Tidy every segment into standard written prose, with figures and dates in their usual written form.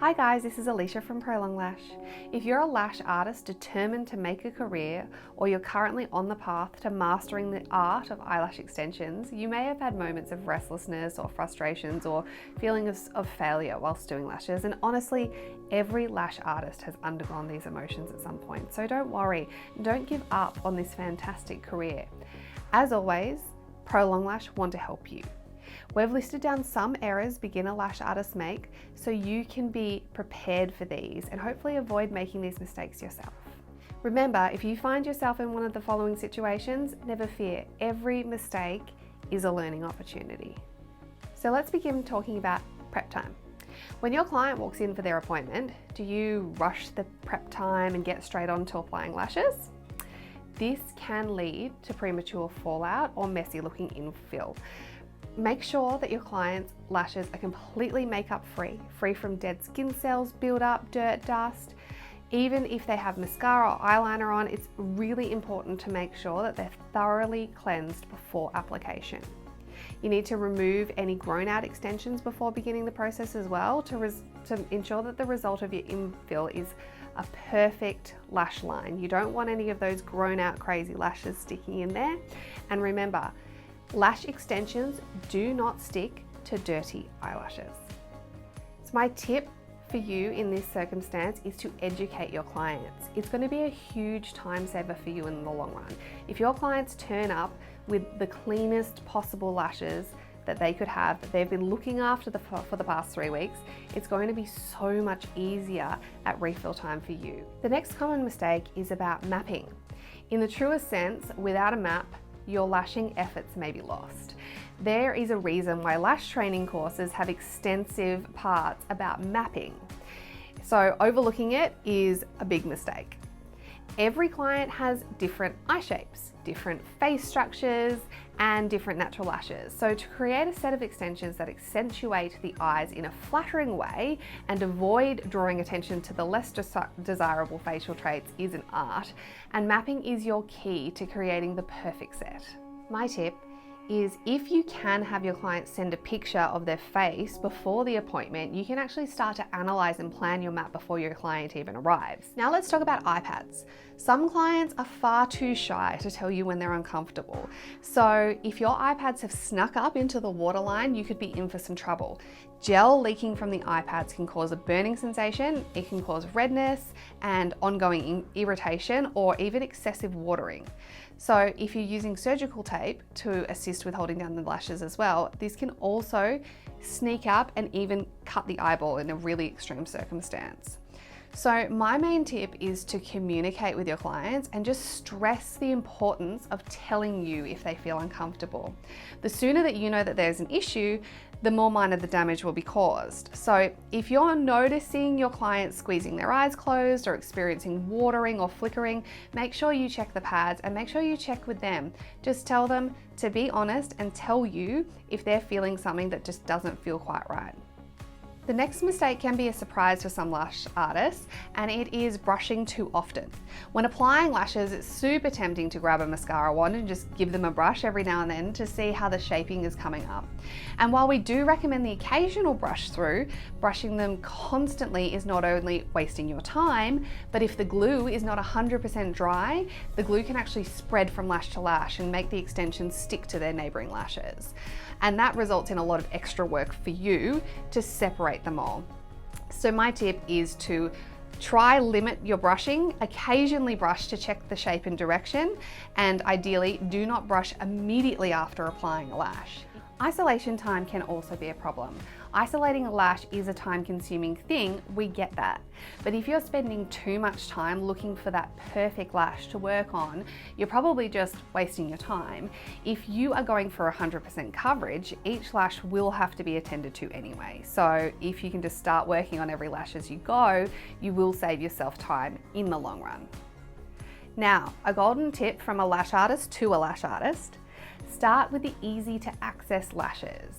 Hi guys, this is Alicia from Prolong Lash. If you're a lash artist determined to make a career, or you're currently on the path to mastering the art of eyelash extensions, you may have had moments of restlessness or frustrations or feelings of failure whilst doing lashes. And honestly, every lash artist has undergone these emotions at some point. So don't worry, don't give up on this fantastic career. As always, Prolong Lash want to help you. We've listed down some errors beginner lash artists make so you can be prepared for these and hopefully avoid making these mistakes yourself. Remember, if you find yourself in one of the following situations, never fear, every mistake is a learning opportunity. So let's begin talking about prep time. When your client walks in for their appointment, do you rush the prep time and get straight on to applying lashes? This can lead to premature fallout or messy looking infill. Make sure that your client's lashes are completely makeup free from dead skin cells, build-up, dirt, dust. Even if they have mascara or eyeliner on, it's really important to make sure that they're thoroughly cleansed before application. You need to remove any grown out extensions before beginning the process as well to ensure that the result of your infill is a perfect lash line. You don't want any of those grown out crazy lashes sticking in there. And remember, lash extensions do not stick to dirty eyelashes. So my tip for you in this circumstance is to educate your clients. It's going to be a huge time saver for you in the long run. If your clients turn up with the cleanest possible lashes that they could have, that they've been looking after for the past 3 weeks, it's going to be so much easier at refill time for you. The next common mistake is about mapping. In the truest sense, without a map, your lashing efforts may be lost. There is a reason why lash training courses have extensive parts about mapping. So overlooking it is a big mistake. Every client has different eye shapes, different face structures, and different natural lashes. So to create a set of extensions that accentuate the eyes in a flattering way and avoid drawing attention to the less desirable facial traits is an art, and mapping is your key to creating the perfect set. My tip is if you can have your client send a picture of their face before the appointment, you can actually start to analyze and plan your map before your client even arrives. Now let's talk about eye pads. Some clients are far too shy to tell you when they're uncomfortable. So if your eye pads have snuck up into the waterline, you could be in for some trouble. Gel leaking from the eye pads can cause a burning sensation, it can cause redness and ongoing irritation or even excessive watering. So if you're using surgical tape to assist with holding down the lashes as well, this can also sneak up and even cut the eyeball in a really extreme circumstance. So my main tip is to communicate with your clients and just stress the importance of telling you if they feel uncomfortable. The sooner that you know that there's an issue, the more minor the damage will be caused. So if you're noticing your clients squeezing their eyes closed or experiencing watering or flickering, make sure you check the pads and make sure you check with them. Just tell them to be honest and tell you if they're feeling something that just doesn't feel quite right. The next mistake can be a surprise for some lash artists, and it is brushing too often. When applying lashes, it's super tempting to grab a mascara wand and just give them a brush every now and then to see how the shaping is coming up. And while we do recommend the occasional brush through, brushing them constantly is not only wasting your time, but if the glue is not 100% dry, the glue can actually spread from lash to lash and make the extensions stick to their neighboring lashes. And that results in a lot of extra work for you to separate them all. So my tip is to try limit your brushing, occasionally brush to check the shape and direction, and ideally do not brush immediately after applying a lash. Isolation time can also be a problem. Isolating a lash is a time-consuming thing, we get that. But if you're spending too much time looking for that perfect lash to work on, you're probably just wasting your time. If you are going for 100% coverage, each lash will have to be attended to anyway. So if you can just start working on every lash as you go, you will save yourself time in the long run. Now, a golden tip from a lash artist to a lash artist: start with the easy to access lashes.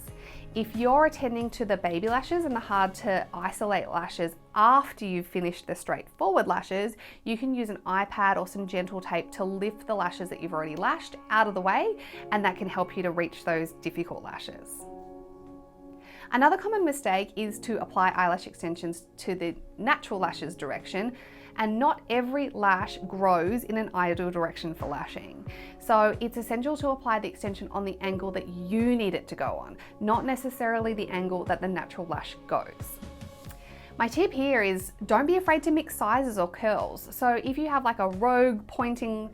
If you're attending to the baby lashes and the hard to isolate lashes after you've finished the straightforward lashes, you can use an iPad or some gentle tape to lift the lashes that you've already lashed out of the way, and that can help you to reach those difficult lashes. Another common mistake is to apply eyelash extensions to the natural lashes direction, and not every lash grows in an ideal direction for lashing. So it's essential to apply the extension on the angle that you need it to go on, not necessarily the angle that the natural lash goes. My tip here is don't be afraid to mix sizes or curls. So if you have like a rogue pointing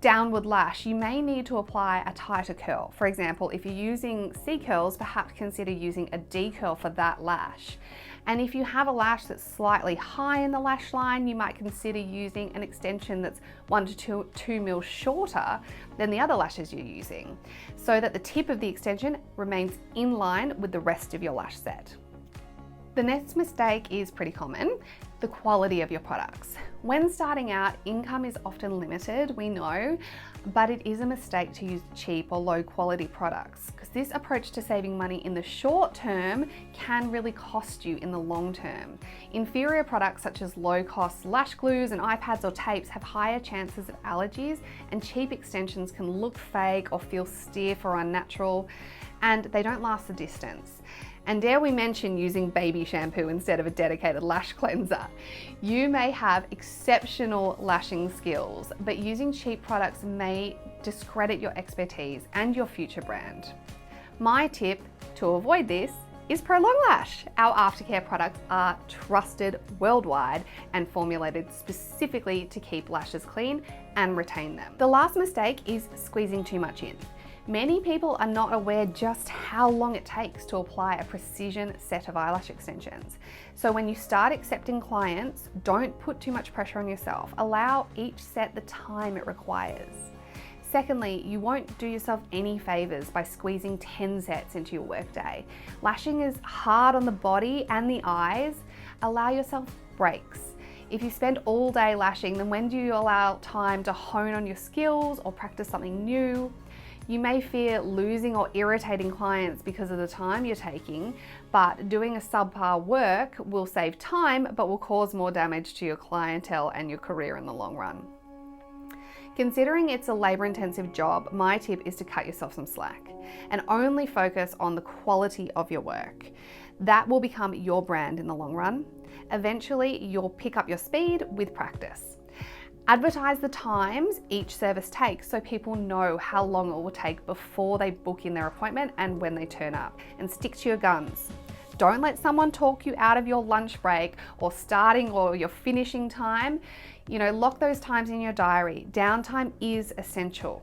downward lash, you may need to apply a tighter curl. For example, if you're using C curls, perhaps consider using a D curl for that lash. And if you have a lash that's slightly high in the lash line, you might consider using an extension that's 1 to 2 mil shorter than the other lashes you're using, so that the tip of the extension remains in line with the rest of your lash set. The next mistake is pretty common, the quality of your products. When starting out, income is often limited, we know, but it is a mistake to use cheap or low quality products, because this approach to saving money in the short term can really cost you in the long term. Inferior products such as low cost lash glues and eye pads or tapes have higher chances of allergies, and cheap extensions can look fake or feel stiff or unnatural, and they don't last the distance. And dare we mention using baby shampoo instead of a dedicated lash cleanser. You may have exceptional lashing skills, but using cheap products may discredit your expertise and your future brand. My tip to avoid this is Prolong Lash. Our aftercare products are trusted worldwide and formulated specifically to keep lashes clean and retain them. The last mistake is squeezing too much in. Many people are not aware just how long it takes to apply a precision set of eyelash extensions. So when you start accepting clients, don't put too much pressure on yourself. Allow each set the time it requires. Secondly, you won't do yourself any favors by squeezing 10 sets into your workday. Lashing is hard on the body and the eyes. Allow yourself breaks. If you spend all day lashing, then when do you allow time to hone on your skills or practice something new? You may fear losing or irritating clients because of the time you're taking, but doing a subpar work will save time but will cause more damage to your clientele and your career in the long run. Considering it's a labor-intensive job, my tip is to cut yourself some slack and only focus on the quality of your work. That will become your brand in the long run. Eventually, you'll pick up your speed with practice. Advertise the times each service takes so people know how long it will take before they book in their appointment and when they turn up, and stick to your guns. Don't let someone talk you out of your lunch break or starting or your finishing time. Lock those times in your diary. Downtime is essential.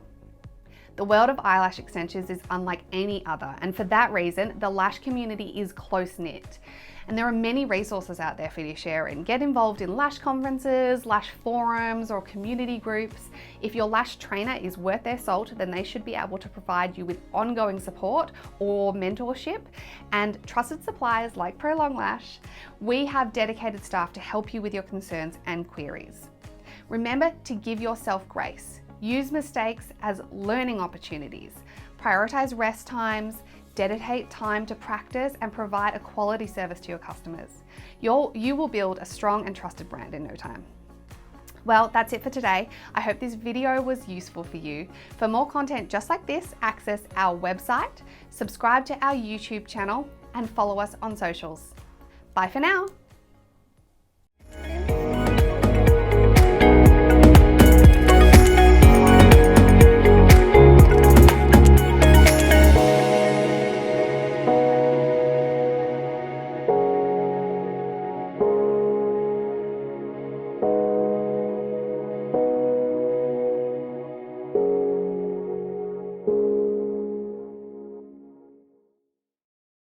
The world of eyelash extensions is unlike any other, and for that reason, the lash community is close-knit. And there are many resources out there for you to share in. Get involved in lash conferences, lash forums, or community groups. If your lash trainer is worth their salt, then they should be able to provide you with ongoing support or mentorship. And trusted suppliers like Prolong Lash, we have dedicated staff to help you with your concerns and queries. Remember to give yourself grace. Use mistakes as learning opportunities. Prioritize rest times, dedicate time to practice, and provide a quality service to your customers. You will build a strong and trusted brand in no time. Well, that's it for today. I hope this video was useful for you. For more content just like this, access our website, subscribe to our YouTube channel, and follow us on socials. Bye for now.